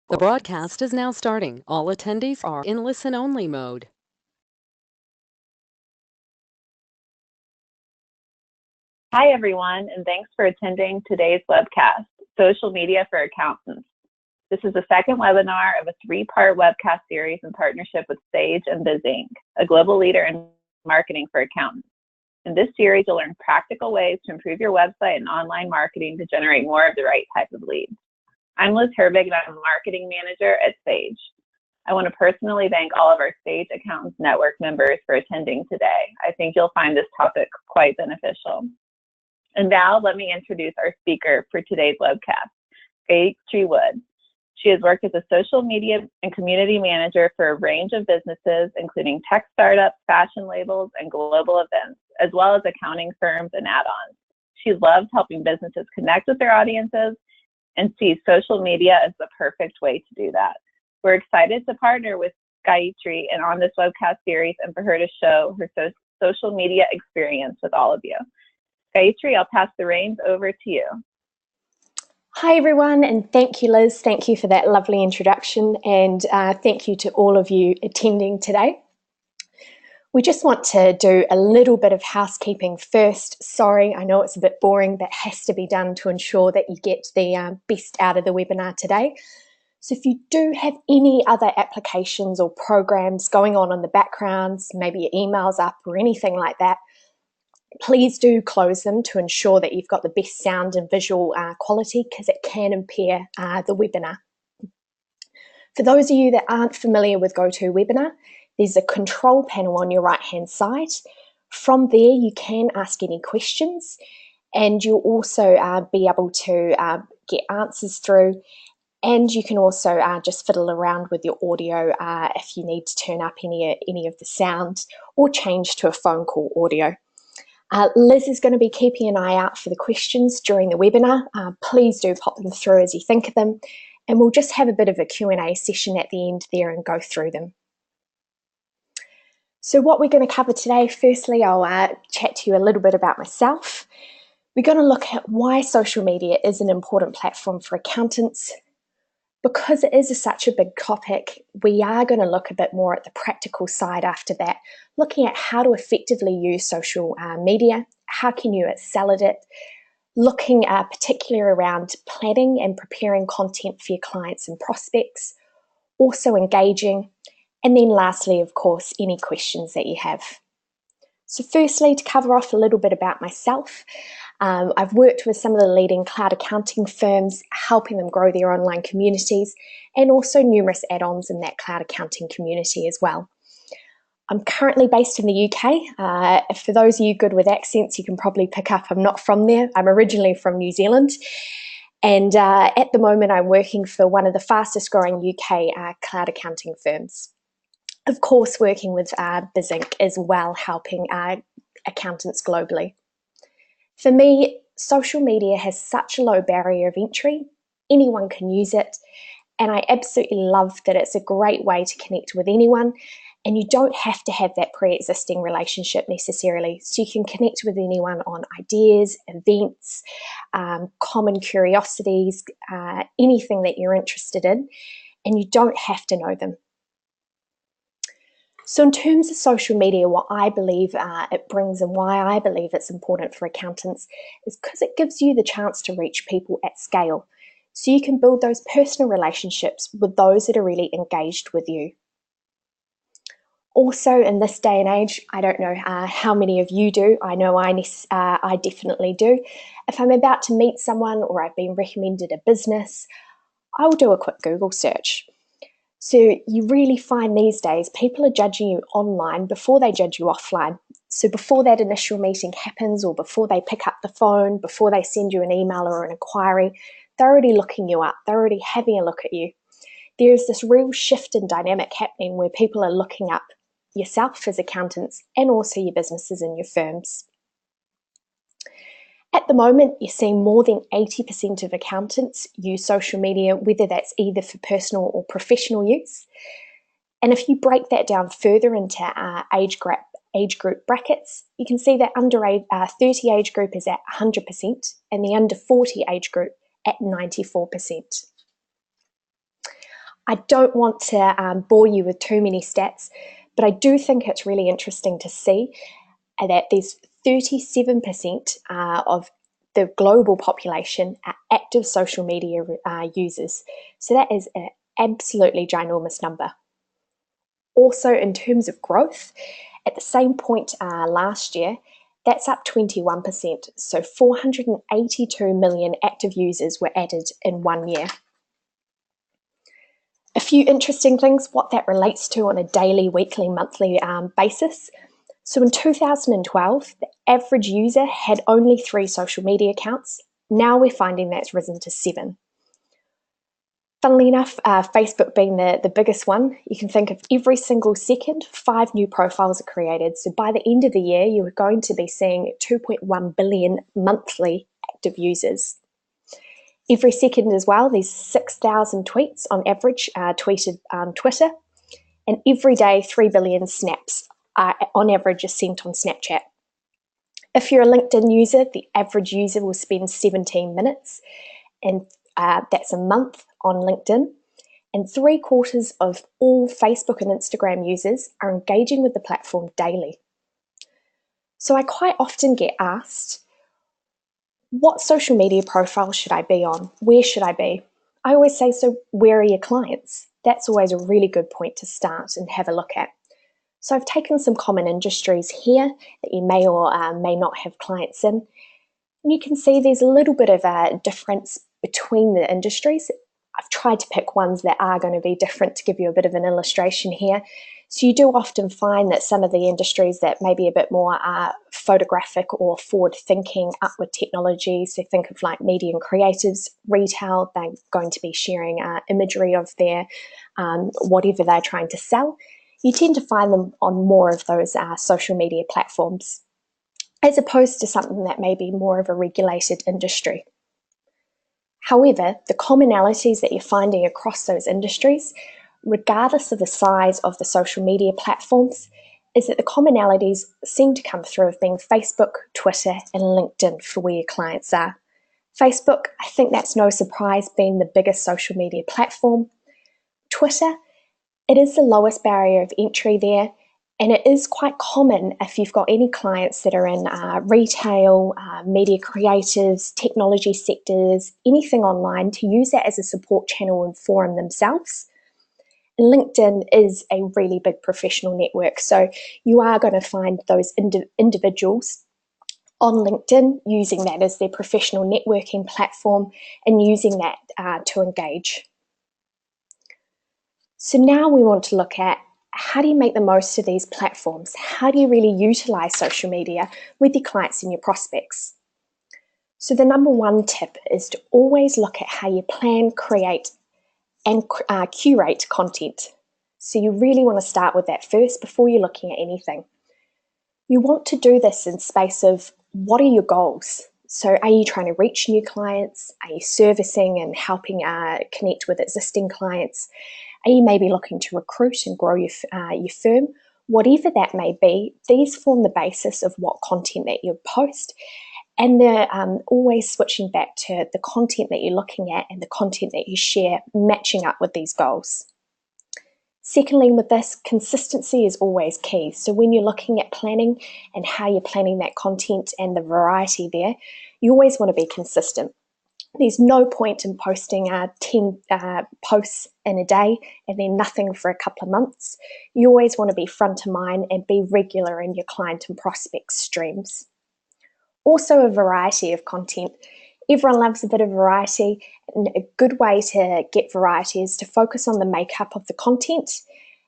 The broadcast is now starting. All attendees are in listen-only mode. Hi, everyone, and thanks for attending today's webcast, Social Media for Accountants. This is the second webinar of a three-part webcast series in partnership with Sage and Biz Inc., a global leader in marketing for accountants. In this series, you'll learn practical ways to improve your website and online marketing to generate more of the right type of leads. I'm Liz Herbig, and I'm a marketing manager at Sage. I want to personally thank all of our Sage Accountants Network members for attending today. I think you'll find this topic quite beneficial. And now let me introduce our speaker for today's webcast, Gayatri Wood. She has worked as a social media and community manager for a range of businesses, including tech startups, fashion labels, and global events, as well as accounting firms and add-ons. She loves helping businesses connect with their audiences and sees social media as the perfect way to do that. We're excited to partner with Gayatri and on this webcast series and for her to show her social media experience with all of you. Gayatri, I'll pass the reins over to you. Hi everyone, and thank you, Liz. Thank you for that lovely introduction, and thank you to all of you attending today. We just want to do a little bit of housekeeping first. Sorry, I know it's a bit boring, but has to be done to ensure that you get the best out of the webinar today. So if you do have any other applications or programs going on in the backgrounds, maybe your email's up or anything like that, please do close them to ensure that you've got the best sound and visual quality, because it can impair the webinar. For those of you that aren't familiar with GoToWebinar, there's a control panel on your right hand side. From there you can ask any questions, and you'll also be able to get answers through, and you can also just fiddle around with your audio if you need to turn up any of the sound or change to a phone call audio. Liz is going to be keeping an eye out for the questions during the webinar. Please do pop them through as you think of them, and we'll just have a bit of a Q&A session at the end there and go through them. So what we're going to cover today, firstly, I'll chat to you a little bit about myself. We're going to look at why social media is an important platform for accountants. Because it is such a big topic, we are going to look a bit more at the practical side after that, looking at how to effectively use social media, how can you excel at it, looking particularly around planning and preparing content for your clients and prospects, also engaging, and then lastly, of course, any questions that you have. So firstly, to cover off a little bit about myself, I've worked with some of the leading cloud accounting firms, helping them grow their online communities, and also numerous add-ons in that cloud accounting community as well. I'm currently based in the UK. For those of you good with accents, you can probably pick up I'm not from there. I'm originally from New Zealand. And at the moment, I'm working for one of the fastest growing UK cloud accounting firms. Of course, working with Biz Inc. as well, helping accountants globally. For me, social media has such a low barrier of entry. Anyone can use it, and I absolutely love that it's a great way to connect with anyone, and you don't have to have that pre-existing relationship necessarily. So you can connect with anyone on ideas, events, common curiosities, anything that you're interested in, and you don't have to know them. So in terms of social media, what I believe it brings and why I believe it's important for accountants is because it gives you the chance to reach people at scale. So you can build those personal relationships with those that are really engaged with you. Also, in this day and age, I don't know how many of you do. I know I definitely do. If I'm about to meet someone or I've been recommended a business, I'll do a quick Google search. So you really find these days people are judging you online before they judge you offline. So before that initial meeting happens, or before they pick up the phone, before they send you an email or an inquiry, they're already looking you up. They're already having a look at you. There's this real shift in dynamic happening where people are looking up yourself as accountants and also your businesses and your firms. At the moment, you're seeing more than 80% of accountants use social media, whether that's either for personal or professional use. And if you break that down further into age group brackets, you can see that under 30 age group is at 100% and the under 40 age group at 94%. I don't want to bore you with too many stats, but I do think it's really interesting to see that there's 37% of the global population are active social media users. So that is an absolutely ginormous number. Also, in terms of growth, at the same point last year, that's up 21%. So 482 million active users were added in 1 year. A few interesting things, what that relates to on a daily, weekly, monthly basis. So in 2012, the average user had only 3 social media accounts. Now we're finding that's risen to 7. Funnily enough, Facebook being the biggest one, you can think of every single second, 5 new profiles are created. So by the end of the year, you are going to be seeing 2.1 billion monthly active users. Every second as well, there's 6,000 tweets on average tweeted on Twitter. And every day, 3 billion snaps on average are sent on Snapchat. If you're a LinkedIn user, the average user will spend 17 minutes, and that's a month on LinkedIn. And 3/4 of all Facebook and Instagram users are engaging with the platform daily. So I quite often get asked, what social media profile should I be on? Where should I be? I always say, so where are your clients? That's always a really good point to start and have a look at. So I've taken some common industries here that you may or may not have clients in. And you can see there's a little bit of a difference between the industries. I've tried to pick ones that are going to be different to give you a bit of an illustration here. So you do often find that some of the industries that may be a bit more photographic or forward-thinking, up with technology, so think of like media and creatives, retail, they're going to be sharing imagery of their whatever they're trying to sell. You tend to find them on more of those social media platforms, as opposed to something that may be more of a regulated industry. However, the commonalities that you're finding across those industries, regardless of the size of the social media platforms, is that the commonalities seem to come through of being Facebook, Twitter, and LinkedIn for where your clients are. Facebook, I think that's no surprise, being the biggest social media platform. Twitter, it is the lowest barrier of entry there, and it is quite common if you've got any clients that are in retail, media creatives, technology sectors, anything online, to use that as a support channel and forum themselves. LinkedIn is a really big professional network, so you are going to find those individuals on LinkedIn using that as their professional networking platform and using that to engage. So now we want to look at, how do you make the most of these platforms? How do you really utilize social media with your clients and your prospects? So the number one tip is to always look at how you plan, create, and curate content. So you really want to start with that first before you're looking at anything. You want to do this in space of, what are your goals? So are you trying to reach new clients? Are you servicing and helping connect with existing clients? Are you maybe looking to recruit and grow your firm? Whatever that may be, these form the basis of what content that you post, and they're always switching back to the content that you're looking at and the content that you share, matching up with these goals. Secondly, with this, consistency is always key. So when you're looking at planning and how you're planning that content and the variety there, you always want to be consistent. There's no point in posting 10 posts in a day and then nothing for a couple of months. You always want to be front of mind and be regular in your client and prospect streams. Also, a variety of content. Everyone loves a bit of variety, and a good way to get variety is to focus on the makeup of the content.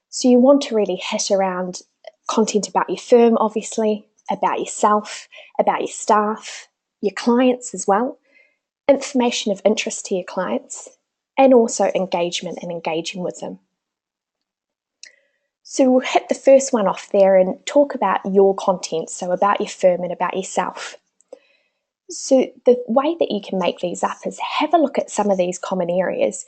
So you want to really hit around content about your firm, obviously, about yourself, about your staff, your clients as well, information of interest to your clients, and also engagement and engaging with them. So we'll hit the first one off there and talk about your content, so about your firm and about yourself. So the way that you can make these up is have a look at some of these common areas.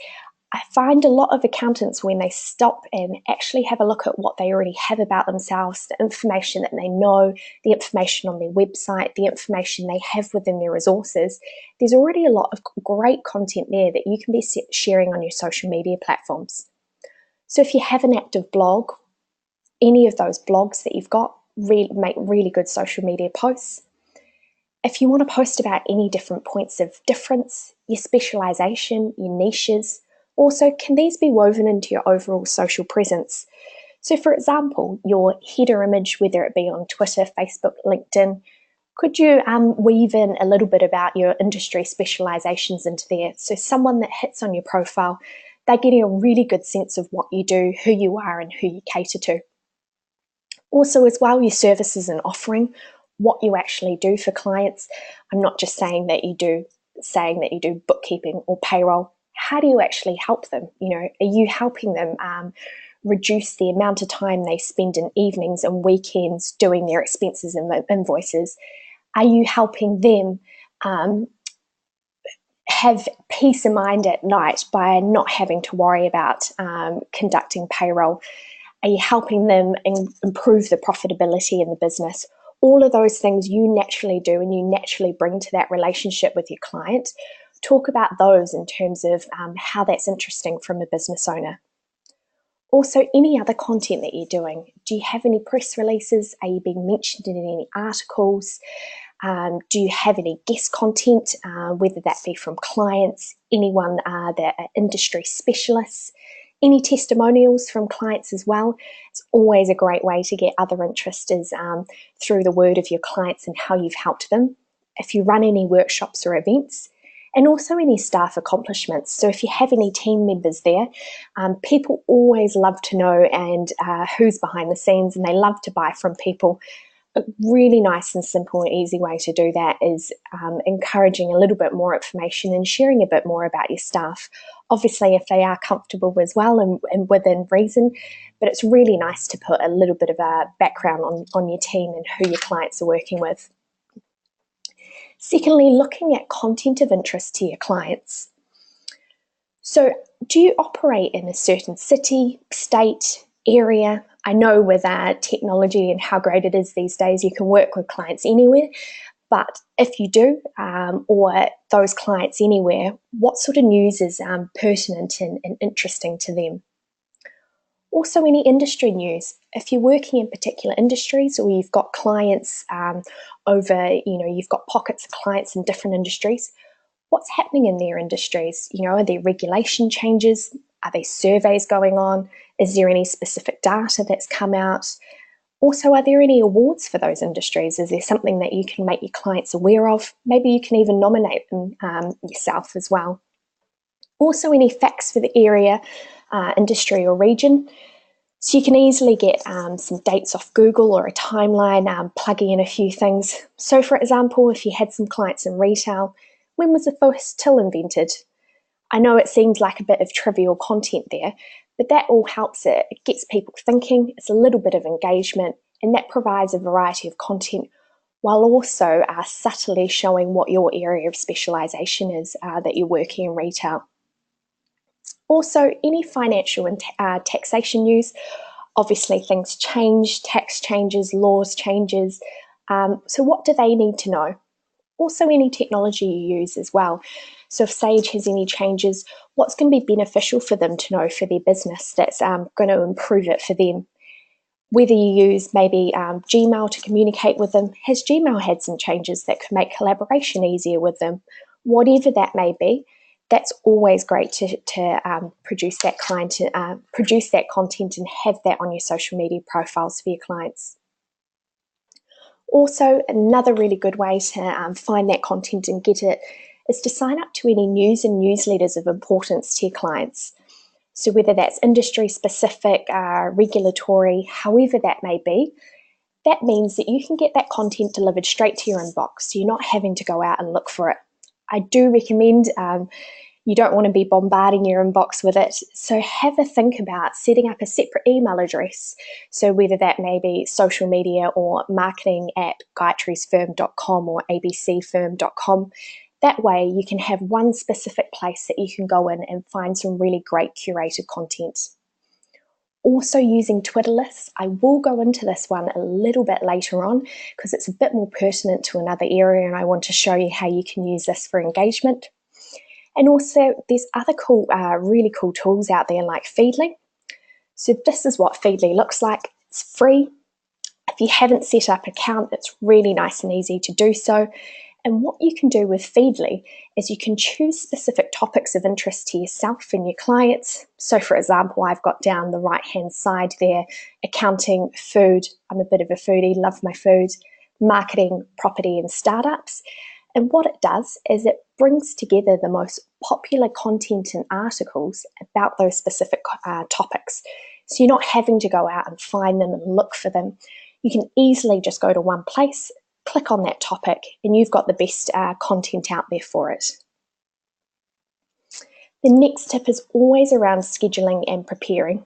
I find a lot of accountants, when they stop and actually have a look at what they already have about themselves, the information that they know, the information on their website, the information they have within their resources, there's already a lot of great content there that you can be sharing on your social media platforms. So if you have an active blog, any of those blogs that you've got make really good social media posts. If you want to post about any different points of difference, your specialization, your niches, also can these be woven into your overall social presence? So for example, your header image, whether it be on Twitter, Facebook, LinkedIn, could you weave in a little bit about your industry specializations into there? So someone that hits on your profile, they're getting a really good sense of what you do, who you are, and who you cater to. Also as well, your services and offering, what you actually do for clients. I'm not just saying that you do bookkeeping or payroll. How do you actually help them? Are you helping them reduce the amount of time they spend in evenings and weekends doing their expenses and invoices? Are you helping them have peace of mind at night by not having to worry about conducting payroll? Are you helping them improve the profitability in the business? All of those things you naturally do and you naturally bring to that relationship with your client. Talk about those in terms of how that's interesting from a business owner. Also, any other content that you're doing. Do you have any press releases? Are you being mentioned in any articles? Do you have any guest content, whether that be from clients, anyone that are industry specialists? Any testimonials from clients as well. It's always a great way to get other interest is through the word of your clients and how you've helped them. If you run any workshops or events, and also any staff accomplishments. So if you have any team members there, people always love to know and who's behind the scenes, and they love to buy from people. A really nice and simple and easy way to do that is encouraging a little bit more information and sharing a bit more about your staff. Obviously, if they are comfortable as well and within reason, but it's really nice to put a little bit of a background on your team and who your clients are working with. Secondly, looking at content of interest to your clients. So, do you operate in a certain city, state, area? I know with technology and how great it is these days, you can work with clients anywhere. But if you do, or those clients anywhere, what sort of news is pertinent and interesting to them? Also, any industry news. If you're working in particular industries or you've got clients you've got pockets of clients in different industries, what's happening in their industries? Are there regulation changes? Are there surveys going on? Is there any specific data that's come out? Also, are there any awards for those industries? Is there something that you can make your clients aware of? Maybe you can even nominate them yourself as well. Also, any facts for the area, industry or region. So you can easily get some dates off Google or a timeline, plugging in a few things. So for example, if you had some clients in retail, when was the first till invented? I know it seems like a bit of trivial content there, but that all helps it. It gets people thinking, it's a little bit of engagement, and that provides a variety of content while also subtly showing what your area of specialisation is that you're working in retail. Also, any financial and taxation news. Obviously, things change, tax changes, laws changes. So what do they need to know? Also, any technology you use as well. So if Sage has any changes, what's going to be beneficial for them to know for their business that's going to improve it for them? Whether you use maybe Gmail to communicate with them, has Gmail had some changes that could make collaboration easier with them? Whatever that may be, that's always great to produce that produce that content and have that on your social media profiles for your clients. Also, another really good way to find that content and get it is to sign up to any news and newsletters of importance to your clients. So whether that's industry specific, regulatory, however that may be, that means that you can get that content delivered straight to your inbox. So you're not having to go out and look for it. I do recommend you don't want to be bombarding your inbox with it. So have a think about setting up a separate email address. So whether that may be social media or marketing@gayatriesfirm.com or abcfirm.com. That way you can have one specific place that you can go in and find some really great curated content. Also using Twitter lists. I will go into this one a little bit later on because it's a bit more pertinent to another area and I want to show you how you can use this for engagement. And also there's other cool, really cool tools out there like Feedly. So this is what Feedly looks like. It's free. If you haven't set up an account, it's really nice and easy to do so. And what you can do with Feedly is you can choose specific topics of interest to yourself and your clients. So for example, I've got down the right-hand side there, accounting, food. I'm a bit of a foodie, love my food, marketing, property and startups. And what it does is it brings together the most popular content and articles about those specific topics. So you're not having to go out and find them and look for them. You can easily just go to one place, click on that topic, and you've got the best content out there for it. The next tip is always around scheduling and preparing.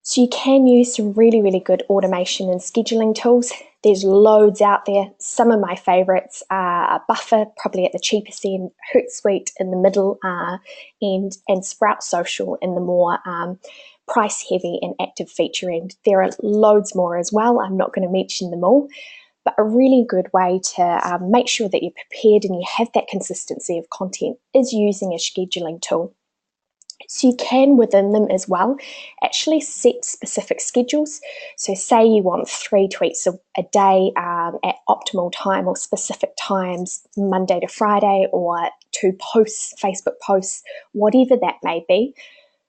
So you can use some really, really good automation and scheduling tools. There's loads out there. Some of my favorites are Buffer, probably at the cheapest end, Hootsuite in the middle end, and Sprout Social in the more price heavy and active feature end. There are loads more as well. I'm not going to mention them all, but a really good way to make sure that you're prepared and you have that consistency of content is using a scheduling tool. So you can, within them as well, actually set specific schedules. So say you want 3 tweets a day at optimal time or specific times, Monday to Friday, or 2 posts, Facebook posts, whatever that may be.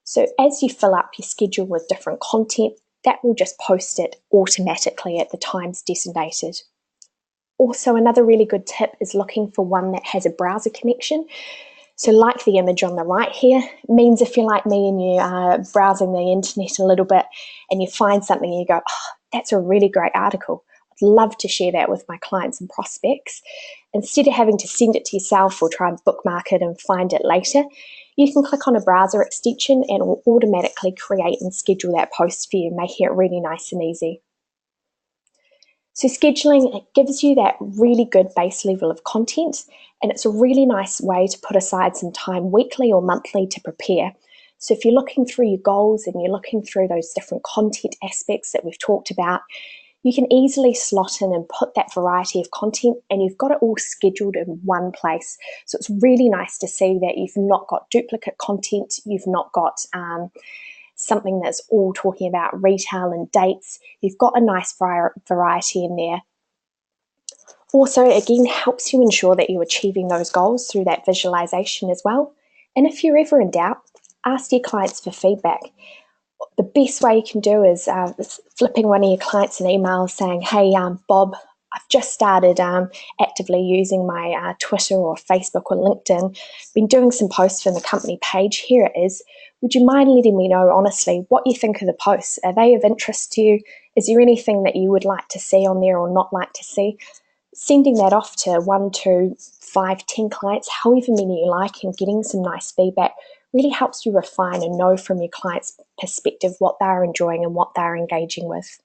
So as you fill up your schedule with different content, that will just post it automatically at the times designated. Also, another really good tip is looking for one that has a browser connection. So like the image on the right here, means if you're like me and you are browsing the internet a little bit and you find something and you go, oh, that's a really great article. I'd love to share that with my clients and prospects. Instead of having to send it to yourself or try and bookmark it and find it later, you can click on a browser extension and it will automatically create and schedule that post for you, making it really nice and easy. So scheduling, it gives you that really good base level of content, and it's a really nice way to put aside some time weekly or monthly to prepare. So if you're looking through your goals and you're looking through those different content aspects that we've talked about, you can easily slot in and put that variety of content, and you've got it all scheduled in one place. So it's really nice to see that you've not got duplicate content, you've not got something that's all talking about retail and dates. You've got a nice variety in there. Also, again, helps you ensure that you're achieving those goals through that visualization as well. And if you're ever in doubt, ask your clients for feedback. The best way you can do is flipping one of your clients an email saying, hey, Bob, I've just started actively using my Twitter or Facebook or LinkedIn, been doing some posts from the company page, here it is. Would you mind letting me know honestly what you think of the posts? Are they of interest to you? Is there anything that you would like to see on there or not like to see? Sending that off to 1, 2, 5, 10 clients, however many you like, and getting some nice feedback really helps you refine and know from your client's perspective what they're enjoying and what they're engaging with.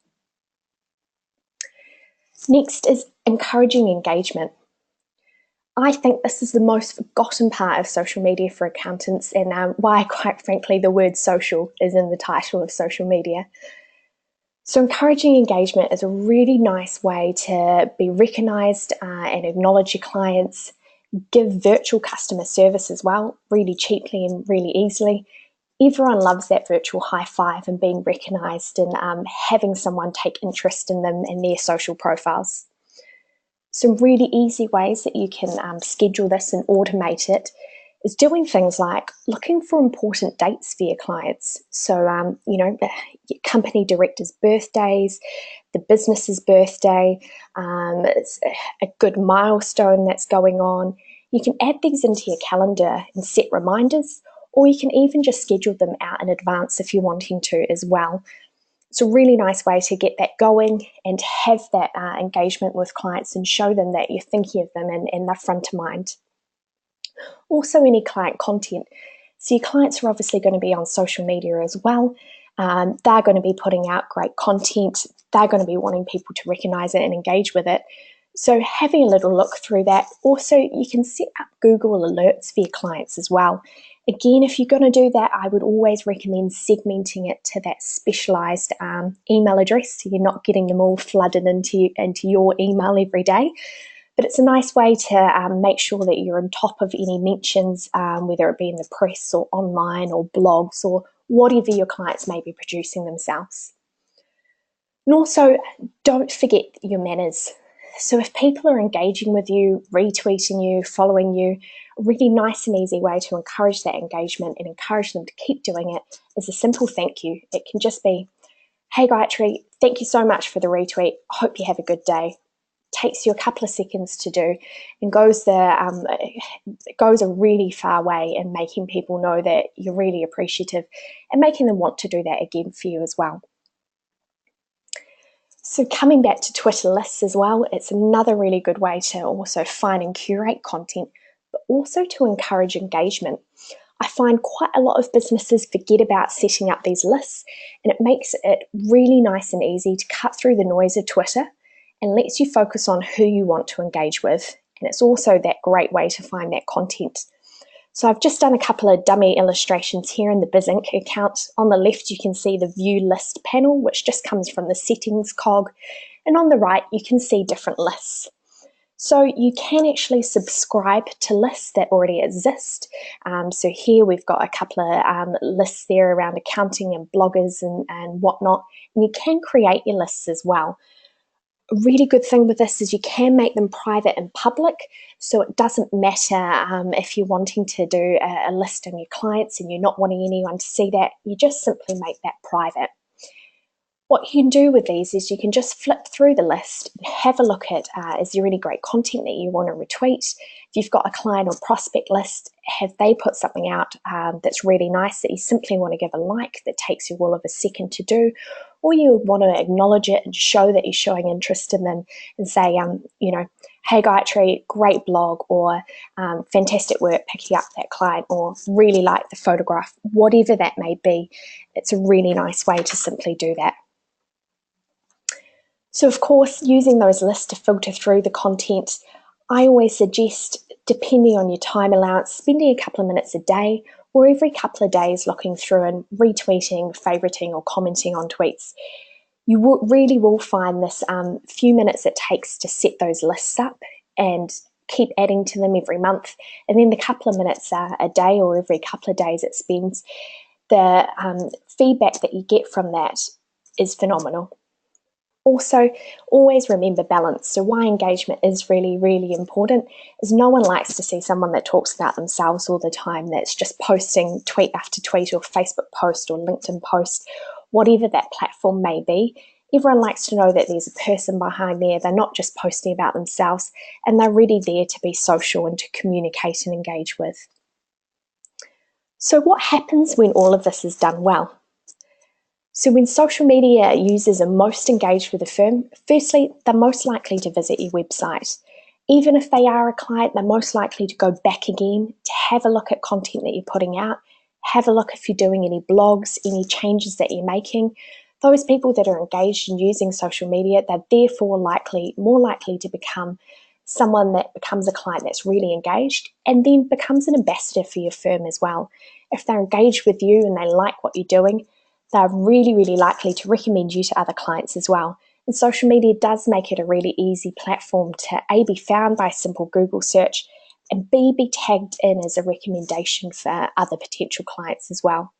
Next is encouraging engagement. I think this is the most forgotten part of social media for accountants, and why, quite frankly, the word social is in the title of social media. So encouraging engagement is a really nice way to be recognised and acknowledge your clients, give virtual customer service as well, really cheaply and really easily. Everyone loves that virtual high five and being recognised and having someone take interest in them and their social profiles. Some really easy ways that you can schedule this and automate it is doing things like looking for important dates for your clients. So, your company directors' birthdays, the business's birthday, it's a good milestone that's going on. You can add these into your calendar and set reminders, or you can even just schedule them out in advance if you're wanting to as well. It's a really nice way to get that going and have that engagement with clients and show them that you're thinking of them and they're front of mind. Also, any client content. So your clients are obviously going to be on social media as well. They're going to be putting out great content. They're going to be wanting people to recognise it and engage with it. So having a little look through that. Also, you can set up Google alerts for your clients as well. Again, if you're going to do that, I would always recommend segmenting it to that specialised email address, so you're not getting them all flooded into your email every day. But it's a nice way to make sure that you're on top of any mentions, whether it be in the press or online or blogs or whatever your clients may be producing themselves. And also, don't forget your manners. So if people are engaging with you, retweeting you, following you, a really nice and easy way to encourage that engagement and encourage them to keep doing it is a simple thank you. It can just be, hey Gayatri, thank you so much for the retweet. Hope you have a good day. Takes you a couple of seconds to do and goes a really far way in making people know that you're really appreciative and making them want to do that again for you as well. So coming back to Twitter lists as well, it's another really good way to also find and curate content, but also to encourage engagement. I find quite a lot of businesses forget about setting up these lists, and it makes it really nice and easy to cut through the noise of Twitter and lets you focus on who you want to engage with. And it's also that great way to find that content. So I've just done a couple of dummy illustrations here in the BizInc account. On the left, you can see the view list panel, which just comes from the settings cog. And on the right, you can see different lists. So you can actually subscribe to lists that already exist. So here we've got a couple of lists there around accounting and bloggers and whatnot. And you can create your lists as well. A really good thing with this is you can make them private and public, so it doesn't matter if you're wanting to do a list on your clients and you're not wanting anyone to see that, you just simply make that private. What you can do with these is you can just flip through the list and have a look at, is there any great content that you want to retweet? If you've got a client or prospect list, have they put something out that's really nice that you simply want to give a like that takes you all of a second to do? Or you want to acknowledge it and show that you're showing interest in them and say, hey Gayatri, great blog, or fantastic work picking up that client, or really like the photograph, whatever that may be. It's a really nice way to simply do that. So of course, using those lists to filter through the content, I always suggest, depending on your time allowance, spending a couple of minutes a day or every couple of days looking through and retweeting, favoriting or commenting on tweets. You really will find this few minutes it takes to set those lists up and keep adding to them every month. And then the couple of minutes a day or every couple of days it spends, the feedback that you get from that is phenomenal. Also, always remember balance. So why engagement is really, really important is no one likes to see someone that talks about themselves all the time, that's just posting tweet after tweet or Facebook post or LinkedIn post, whatever that platform may be. Everyone likes to know that there's a person behind there. They're not just posting about themselves, and they're really there to be social and to communicate and engage with. So what happens when all of this is done well? So when social media users are most engaged with a firm, firstly, they're most likely to visit your website. Even if they are a client, they're most likely to go back again to have a look at content that you're putting out, have a look if you're doing any blogs, any changes that you're making. Those people that are engaged in using social media, they're therefore more likely to become someone that becomes a client that's really engaged and then becomes an ambassador for your firm as well. If they're engaged with you and they like what you're doing, they're really, really likely to recommend you to other clients as well. And social media does make it a really easy platform to A, be found by a simple Google search, and B, be tagged in as a recommendation for other potential clients as well.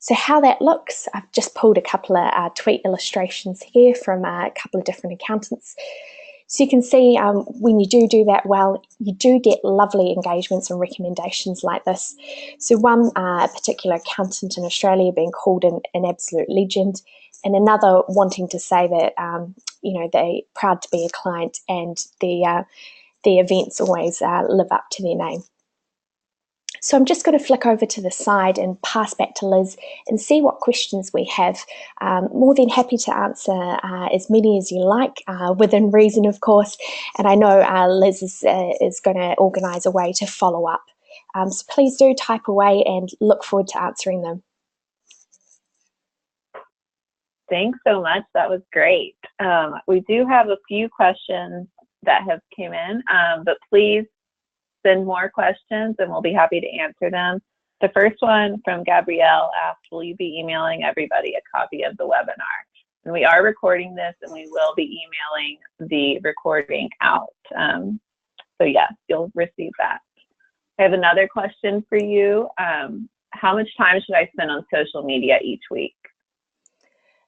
So how that looks, I've just pulled a couple of tweet illustrations here from a couple of different accountants. So you can see when you do that well, you do get lovely engagements and recommendations like this. So one particular accountant in Australia being called an absolute legend, and another wanting to say that they're proud to be a client and the events always live up to their name. So I'm just going to flick over to the side and pass back to Liz and see what questions we have. More than happy to answer as many as you like, within reason, of course. And I know Liz is going to organise a way to follow up. So please do type away and look forward to answering them. Thanks so much. That was great. We do have a few questions that have come in, but please send more questions and we'll be happy to answer them. The first one from Gabrielle asked, will you be emailing everybody a copy of the webinar? And we are recording this and we will be emailing the recording out. So yes, you'll receive that. I have another question for you. how much time should I spend on social media each week?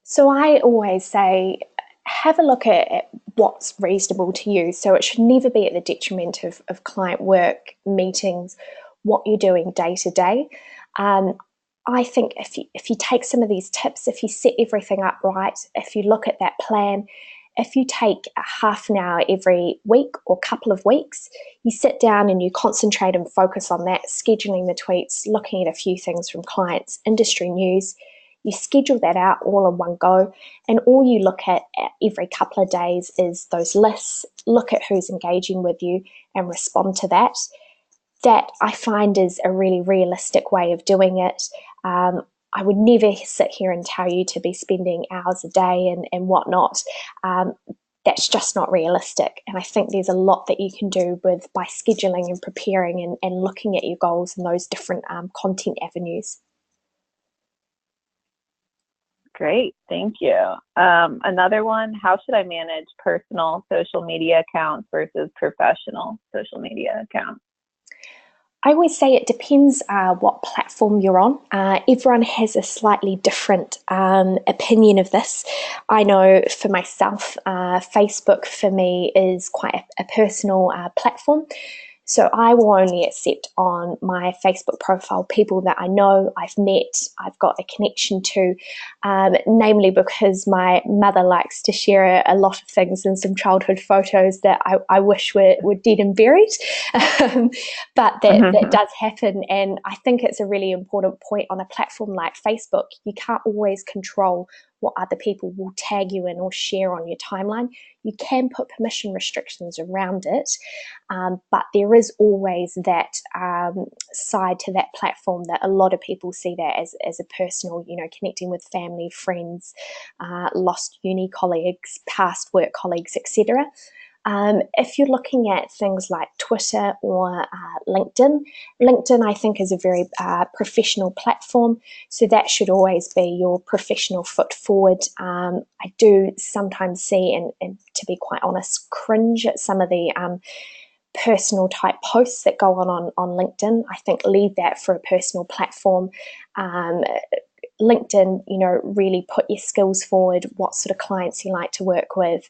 So I always say, have a look at what's reasonable to you. So it should never be at the detriment of client work, meetings, what you're doing day to day. I think if you take some of these tips, if you set everything up right, if you look at that plan, if you take a half an hour every week or couple of weeks, you sit down and you concentrate and focus on that, scheduling the tweets, looking at a few things from clients, industry news. You schedule that out all in one go, and all you look at every couple of days is those lists, look at who's engaging with you and respond to that. That I find is a really realistic way of doing it. I would never sit here and tell you to be spending hours a day and whatnot. That's just not realistic. And I think there's a lot that you can do by scheduling and preparing and looking at your goals and those different content avenues. Great, thank you. Another one, how should I manage personal social media accounts versus professional social media accounts? I always say it depends what platform you're on. Everyone has a slightly different opinion of this. I know for myself, Facebook for me is quite a personal platform. So I will only accept on my Facebook profile people that I know, I've met, I've got a connection to, namely because my mother likes to share a lot of things and some childhood photos that I wish were dead and buried. But that does happen. And I think it's a really important point on a platform like Facebook. You can't always control what other people will tag you in or share on your timeline. You can put permission restrictions around it, but there is always that side to that platform that a lot of people see that as a personal, connecting with family, friends, lost uni colleagues, past work colleagues, etc. If you're looking at things like Twitter or LinkedIn I think is a very professional platform, so that should always be your professional foot forward. I do sometimes see, and to be quite honest, cringe at some of the personal type posts that go on LinkedIn. I think leave that for a personal platform. LinkedIn, really put your skills forward, what sort of clients you like to work with.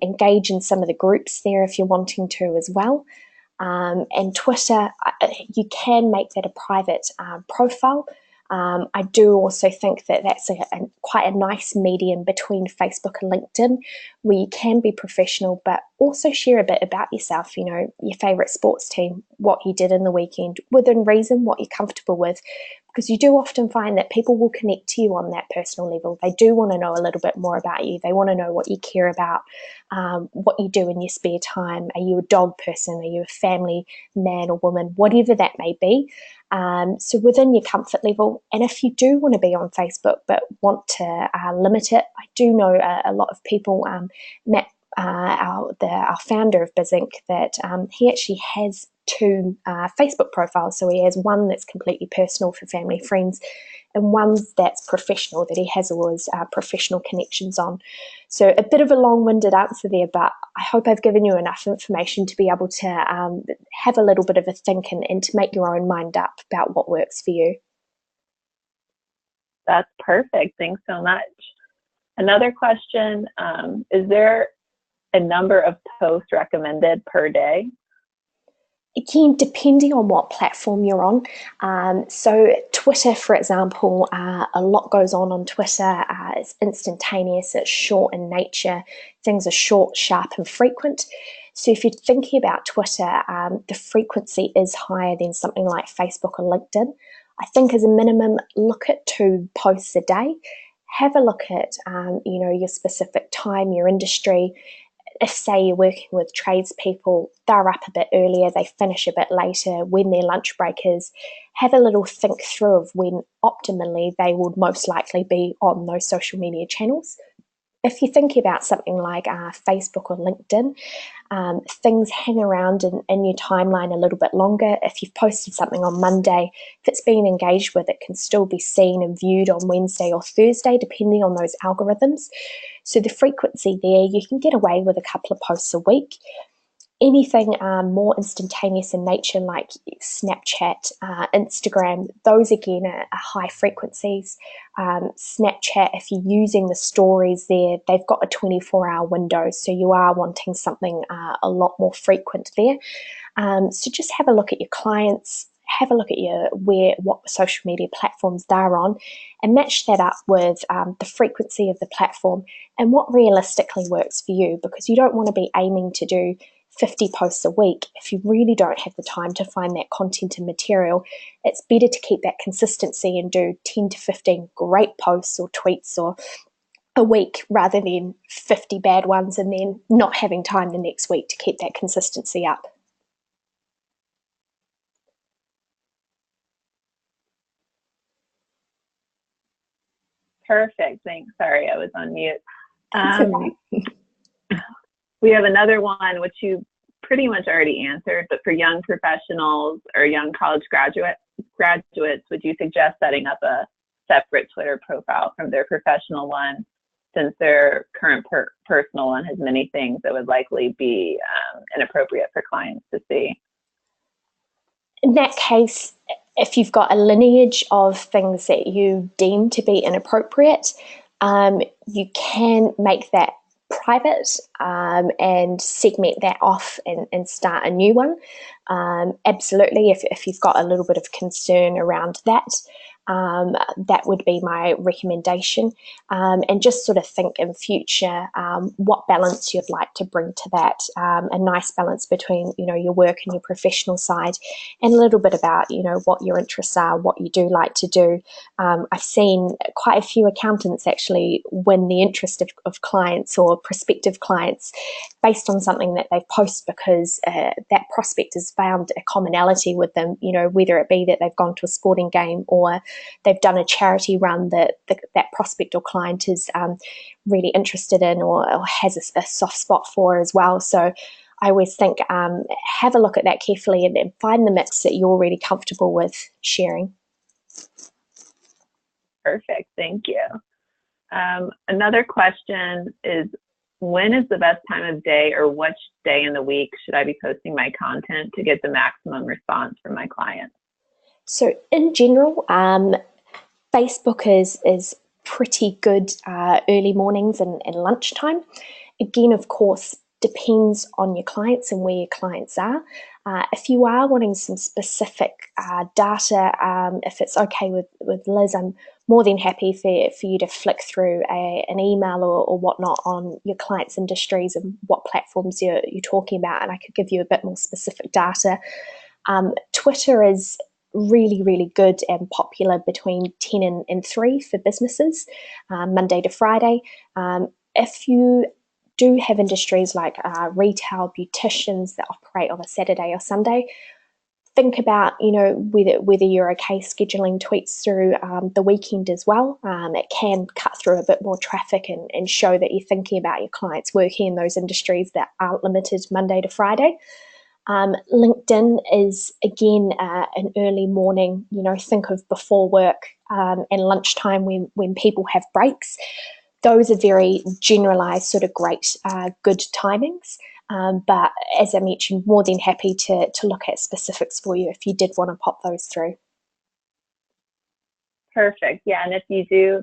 Engage in some of the groups there if you're wanting to as well. And Twitter, you can make that a private profile. I do also think that that's quite a nice medium between Facebook and LinkedIn, where you can be professional, but also share a bit about yourself, your favourite sports team, what you did in the weekend, within reason, what you're comfortable with. Because you do often find that people will connect to you on that personal level. They do want to know a little bit more about you. They want to know what you care about, what you do in your spare time. Are you a dog person? Are you a family man or woman? Whatever that may be. So within your comfort level, and if you do want to be on Facebook but want to limit it, I do know a lot of people, Matt, our founder of BizInc, that he actually has two Facebook profiles. So he has one that's completely personal for family, friends, and one that's professional, that he has all his professional connections on. So a bit of a long-winded answer there, but I hope I've given you enough information to be able to have a little bit of a think and to make your own mind up about what works for you. That's perfect. Thanks so much. Another question, is there a number of posts recommended per day? Again, depending on what platform you're on. So Twitter, for example, a lot goes on Twitter. It's instantaneous, it's short in nature. Things are short, sharp, and frequent. So if you're thinking about Twitter, the frequency is higher than something like Facebook or LinkedIn. I think as a minimum, look at 2 posts a day. Have a look at your specific time, your industry. If, say, you're working with tradespeople, they're up a bit earlier, they finish a bit later, when their lunch break is, have a little think through of when optimally they would most likely be on those social media channels. If you think about something like Facebook or LinkedIn, things hang around in your timeline a little bit longer. If you've posted something on Monday, if it's been engaged with, it can still be seen and viewed on Wednesday or Thursday, depending on those algorithms. So the frequency there, you can get away with a couple of posts a week. Anything more instantaneous in nature, like Snapchat, Instagram, those again are high frequencies. Snapchat, if you're using the stories there, they've got a 24-hour window, so you are wanting something a lot more frequent there. So just have a look at your clients, have a look at what social media platforms they're on, and match that up with the frequency of the platform and what realistically works for you, because you don't want to be aiming to do 50 posts a week. If you really don't have the time to find that content and material, it's better to keep that consistency and do 10 to 15 great posts or tweets or a week rather than 50 bad ones and then not having time the next week to keep that consistency up. Perfect. Thanks. Sorry, I was on mute. Okay. We have another one, which you pretty much already answered, but for young professionals or young college graduates, would you suggest setting up a separate Twitter profile from their professional one, since their current personal one has many things that would likely be inappropriate for clients to see? In that case, if you've got a lineage of things that you deem to be inappropriate, you can make that private and segment that off and start a new one. Absolutely, if you've got a little bit of concern around that, that would be my recommendation. And just sort of think in future what balance you'd like to bring to that. A nice balance between, your work and your professional side, and a little bit about, what your interests are, what you do like to do. I've seen quite a few accountants actually win the interest of clients or prospective clients based on something that they've posted, because that prospect has found a commonality with them, whether it be that they've gone to a sporting game or they've done a charity run that that prospect or client is really interested in or has a soft spot for as well. So I always think have a look at that carefully and find the mix that you're really comfortable with sharing. Perfect. Thank you. Another question is, when is the best time of day, or which day in the week should I be posting my content to get the maximum response from my clients? So in general, Facebook is pretty good early mornings and lunchtime. Again, of course, depends on your clients and where your clients are. If you are wanting some specific data, if it's okay with Liz, I'm more than happy for you to flick through an email or whatnot on your clients' industries and what platforms you're talking about, and I could give you a bit more specific data. Twitter is really, really good and popular between 10 and 3 for businesses, Monday to Friday. If you do have industries like retail, beauticians that operate on a Saturday or Sunday, think about, whether you're okay scheduling tweets through the weekend as well. It can cut through a bit more traffic and show that you're thinking about your clients working in those industries that aren't limited Monday to Friday. LinkedIn is, again, an early morning, think of before work and lunchtime when people have breaks. Those are very generalized, sort of great, good timings. But as I mentioned, more than happy to look at specifics for you if you did want to pop those through. Perfect. Yeah, and if you do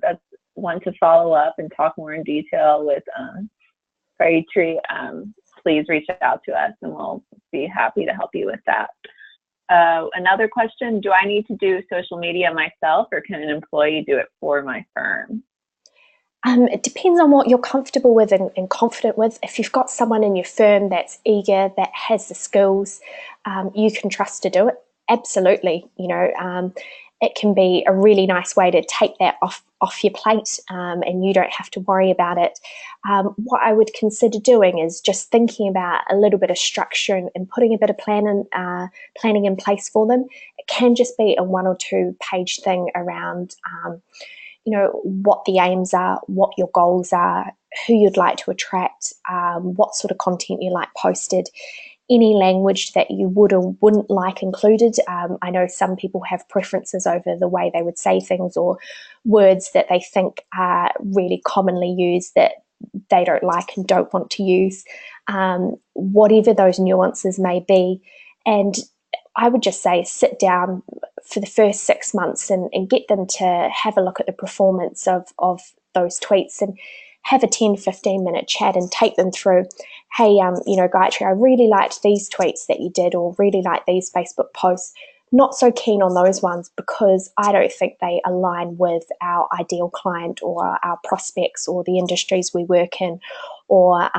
want to follow up and talk more in detail with Tree, please reach out to us and we'll be happy to help you with that. Another question, do I need to do social media myself, or can an employee do it for my firm? It depends on what you're comfortable with and confident with. If you've got someone in your firm that's eager, that has the skills, you can trust to do it. Absolutely. It can be a really nice way to take that off your plate, and you don't have to worry about it. What I would consider doing is just thinking about a little bit of structure and putting a bit of planning in place for them. It can just be a 1 or 2 page thing around what the aims are, what your goals are, who you'd like to attract, what sort of content you like posted, any language that you would or wouldn't like included. I know some people have preferences over the way they would say things, or words that they think are really commonly used that they don't like and don't want to use. whatever those nuances may be. And I would just say sit down for the first 6 months and get them to have a look at the performance of those tweets and have a 10-15 minute chat and take them through, hey, Gayatri, I really liked these tweets that you did, or really liked these Facebook posts. Not so keen on those ones because I don't think they align with our ideal client or our prospects or the industries we work in, or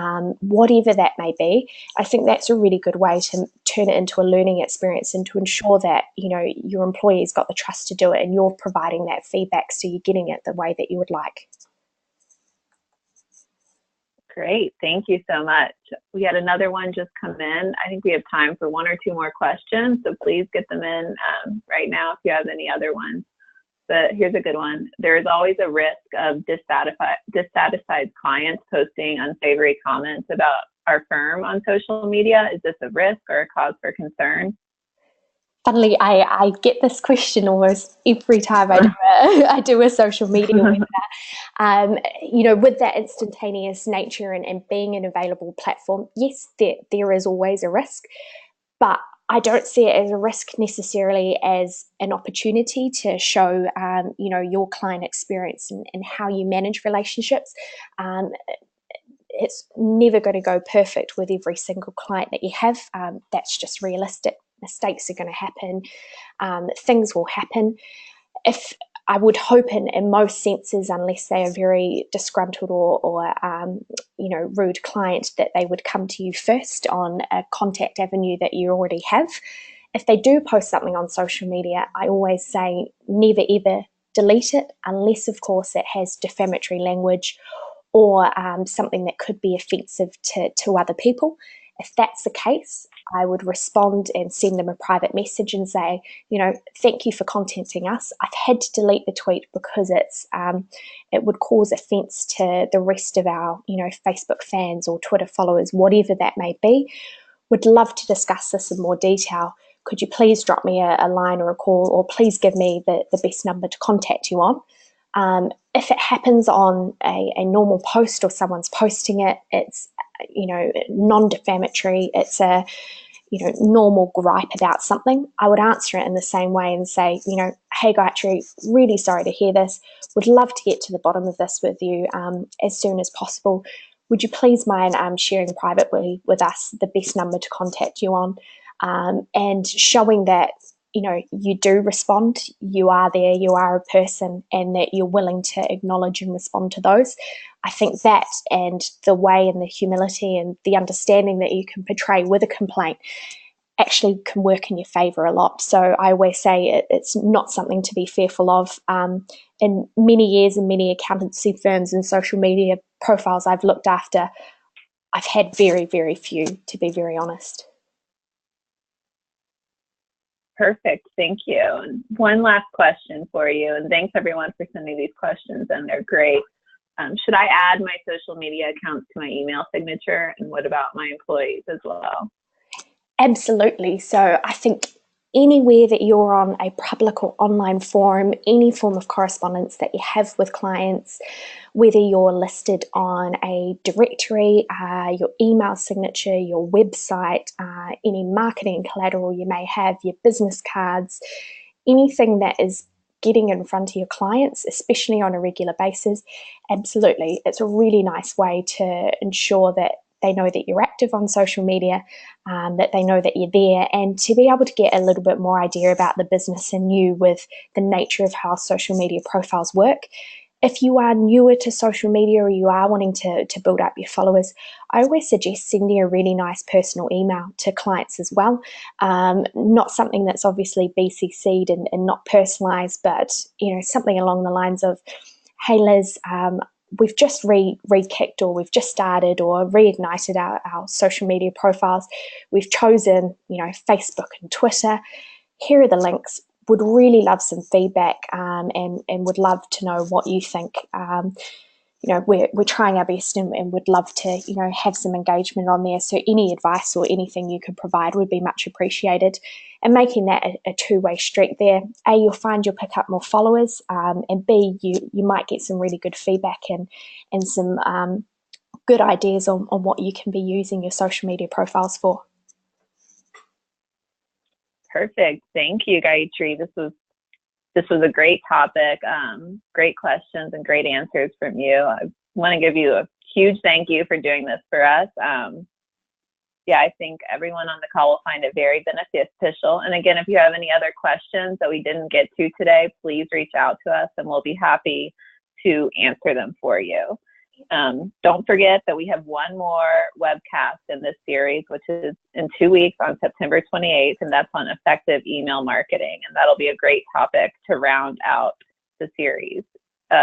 whatever that may be. I think that's a really good way to turn it into a learning experience and to ensure that, your employees got the trust to do it and you're providing that feedback so you're getting it the way that you would like. Great, thank you so much. We had another one just come in. I think we have time for 1 or 2 more questions, so please get them in right now if you have any other ones. But here's a good one. There is always a risk of dissatisfied clients posting unsavory comments about our firm on social media. Is this a risk or a cause for concern? Funnily, I get this question almost every time I do a social media webinar. With that instantaneous nature and being an available platform, yes, there is always a risk, but I don't see it as a risk necessarily as an opportunity to show, your client experience and how you manage relationships. It's never going to go perfect with every single client that you have. That's just realistic. Mistakes are going to happen. Things will happen. If I would hope in most senses, unless they are very disgruntled or rude client, that they would come to you first on a contact avenue that you already have. If they do post something on social media, I always say never ever delete it, unless of course it has defamatory language or something that could be offensive to other people. If that's the case, I would respond and send them a private message and say, thank you for contacting us. I've had to delete the tweet because it would cause offence to the rest of our, Facebook fans or Twitter followers, whatever that may be. Would love to discuss this in more detail. Could you please drop me a line or a call, or please give me the best number to contact you on? If it happens on a normal post or someone's posting it, it's non-defamatory, it's a normal gripe about something, I would answer it in the same way and say, hey Gayatri, really sorry to hear this, would love to get to the bottom of this with you as soon as possible. Would you please mind sharing privately with us the best number to contact you on, and showing that you do respond, you are there, you are a person, and that you're willing to acknowledge and respond to those. I think that, and the way and the humility and the understanding that you can portray with a complaint, actually can work in your favour a lot. So I always say it's not something to be fearful of. In many years in many accountancy firms and social media profiles I've looked after, I've had very, very few, to be very honest. Perfect, thank you. And one last question for you, and thanks everyone for sending these questions, and they're great. Should I add my social media accounts to my email signature, and what about my employees as well? Absolutely. So I think anywhere that you're on a public or online forum, any form of correspondence that you have with clients, whether you're listed on a directory, your email signature, your website, any marketing collateral you may have, your business cards, anything that is getting in front of your clients, especially on a regular basis, absolutely. It's a really nice way to ensure that they know that you're active on social media, that they know that you're there, and to be able to get a little bit more idea about the business and you with the nature of how social media profiles work. If you are newer to social media or you are wanting to build up your followers, I always suggest sending a really nice personal email to clients as well. Not something that's obviously BCC'd and not personalized, but something along the lines of, hey Liz, we've just re-kicked, or we've just started or reignited our social media profiles. We've chosen, Facebook and Twitter. Here are the links. Would really love some feedback, and would love to know what you think. We're trying our best and would love to, have some engagement on there. So any advice or anything you could provide would be much appreciated. And making that a two-way street there. A, you'll find you'll pick up more followers, and B, you might get some really good feedback and some good ideas on what you can be using your social media profiles for. Perfect. Thank you, Gayatri. This was a great topic, great questions and great answers from you. I want to give you a huge thank you for doing this for us. Yeah, I think everyone on the call will find it very beneficial. And again, if you have any other questions that we didn't get to today, please reach out to us and we'll be happy to answer them for you. Don't forget that we have one more webcast in this series, which is in 2 weeks on September 28th, and that's on effective email marketing. And that'll be a great topic to round out the series.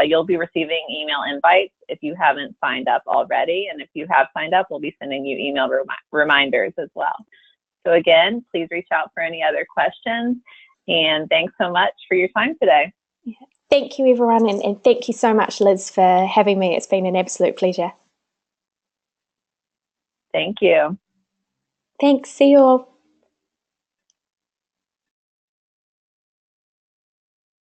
You'll be receiving email invites if you haven't signed up already. And if you have signed up, we'll be sending you email reminders as well. So again, please reach out for any other questions. And thanks so much for your time today. Yeah. Thank you, everyone. And thank you so much, Liz, for having me. It's been an absolute pleasure. Thank you. Thanks. See you all.